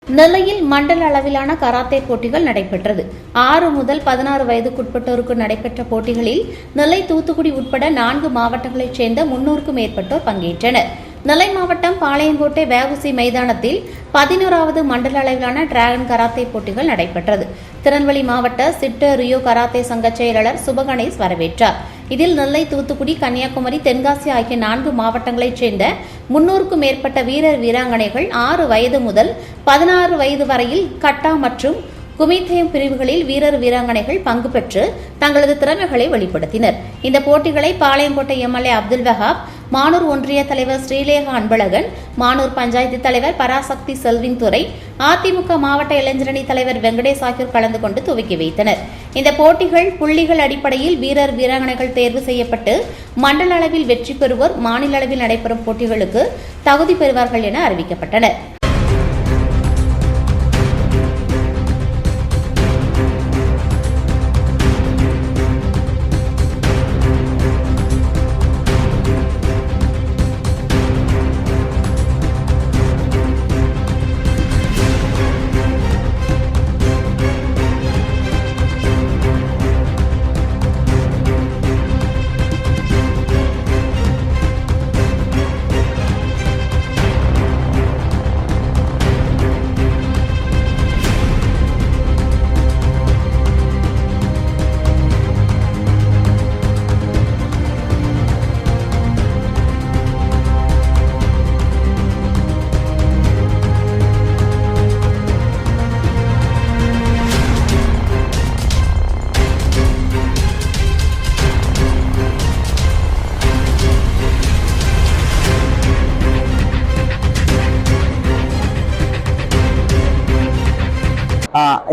நெல்லையில் மண்டல அளவிலான கராத்தே போட்டிகள் நடைபெற்றது. 6 முதல் 16 வயதுக்குட்பட்டோருக்கு நடைபெற்ற போட்டிகளில் நெல்லை, தூத்துக்குடி உட்பட 4 மாவட்டங்களைச் சேர்ந்த 300க்கும் மேற்பட்டோர் பங்கேற்றனர். நெல்லை மாவட்டம் பாளையங்கோட்டை வஉசி மைதானத்தில் 11வது மண்டல அளவிலான டிராகன் கராத்தே போட்டிகள் நடைபெற்றது. திருநெல்வேலி மாவட்ட சிட்ட ரியோ கராத்தே சங்க செயலாளர் சுபகணேஷ் வரவேற்றார். இதில் நெல்லை, தூத்துக்குடி, கன்னியாகுமரி, தென்காசி ஆகிய 4 மாவட்டங்களைச் சேர்ந்த 300க்கும் மேற்பட்ட வீரர் வீராங்கனைகள் 6 வயது முதல் 16 வயது வரையில் கட்டா மற்றும் குமித்தேயம் பிரிவுகளில் வீரர் வீராங்கனைகள் பங்கு பெற்று தங்களது திறமைகளை வெளிப்படுத்தினர். இந்த போட்டிகளை பாளையங்கோட்டை எம்எல்ஏ அப்துல் வஹாப், மானூர் ஒன்றிய தலைவர் ஸ்ரீலேகா அன்பழகன், மானூர் பஞ்சாயத்து தலைவர் பராசக்தி செல்வின் துறை, அதிமுக மாவட்ட இளைஞரணி தலைவர் வெங்கடேஷ் ஆகியோர் கலந்து கொண்டு துவக்கி வைத்தனர். இந்த போட்டிகள் புள்ளிகள் அடிப்படையில் வீரர் வீராங்கனைகள் தேர்வு செய்யப்பட்டு மண்டல அளவில் வெற்றி பெறுவோர் மாநில அளவில் நடைபெறும் போட்டிகளுக்கு தகுதி பெறுவார்கள் என அறிவிக்கப்பட்டனர்.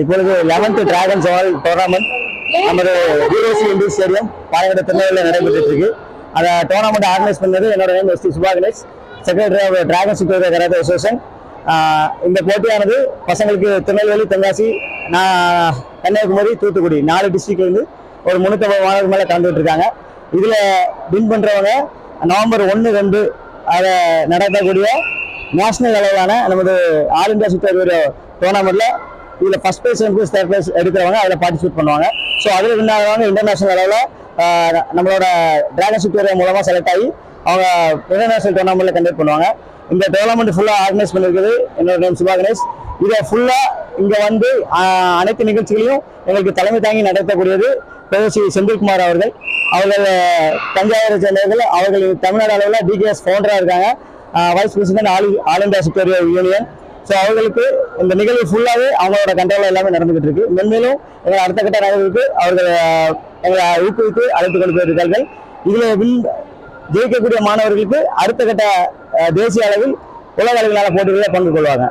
இப்பொழுது 11th டிராகன் சவால் டோர்னாமெண்ட் நமது பிஎஸ்சி இண்டூர் ஸ்டேடியம் பாளையங்கோட்டை திருநெல்வேலியில் நடைபெற்று இருக்கு. அந்த டோர்னாமெண்ட் ஆர்கனைஸ் பண்ணது என்னோட name S T Subaganesh, secretary of dragon Shitoryu karate association. இந்த போட்டியானது பசங்களுக்கு திருநெல்வேலி, தென்காசி, கன்னியாகுமரி, தூத்துக்குடி 4 டிஸ்ட்ரிக்ட்லேருந்து ஒரு 350 மாணவர்கள் மேலே கலந்துட்டு இருக்காங்க. இதில் வின் பண்ணுறவங்க நவம்பர் 1, 2 அதை நடத்தக்கூடிய நேஷனல் அளவிலான நமது ஆல் இந்தியா சிட்டோரியோ டோர்னாமெண்ட்டில் இதில் first prize, second prize, third prize எடுக்கிறவங்க அதில் பார்ட்டிசிபேட் பண்ணுவாங்க. ஸோ அதில் வின் ஆகிறவங்க இன்டர்நேஷனல் அளவில் நம்மளோட டிராகன் சிட்டோரியோ மூலமாக செலக்ட் ஆகி அவங்க இன்டர்நேஷனல் டோர்னாமெண்ட்டில் கண்டக்ட் பண்ணுவாங்க. இந்த டோர்னாமெண்ட் ஃபுல்லாக ஆர்கனைஸ் பண்ணியிருக்குது என்னோட நேம் சுபாகணேஷ். இதை ஃபுல்லாக இங்கே வந்து அனைத்து நிகழ்ச்சிகளையும் எங்களுக்கு தலைமை தாங்கி நடத்தக்கூடியது பேசி செந்தில்குமார் அவர்கள். அவர்கள் தஞ்சாவூரை சேர்ந்தவர்கள். அவர்கள் தமிழ்நாடு அளவில் டிகேஎஸ் ஃபவுண்டராக இருக்காங்க, vice president all India Shitoryu union. So அவர்களுக்கு இந்த நிகழ்வு ஃபுல்லாகவே அவங்களோட கண்ட்ரோலில் எல்லாமே நடந்துகிட்டு இருக்கு. மென்மேலும் எங்கள் அடுத்த கட்ட நகர்வுக்கு அவர்கள் எங்களை ஊக்குவித்து அழைத்து கொண்டு போயிருக்கார்கள். இதில் ஜெயிக்கக்கூடிய மாணவர்களுக்கு அடுத்த கட்ட தேசிய அளவில் உலக அளவிலான போட்டிகளில் பங்கு கொள்வாங்க.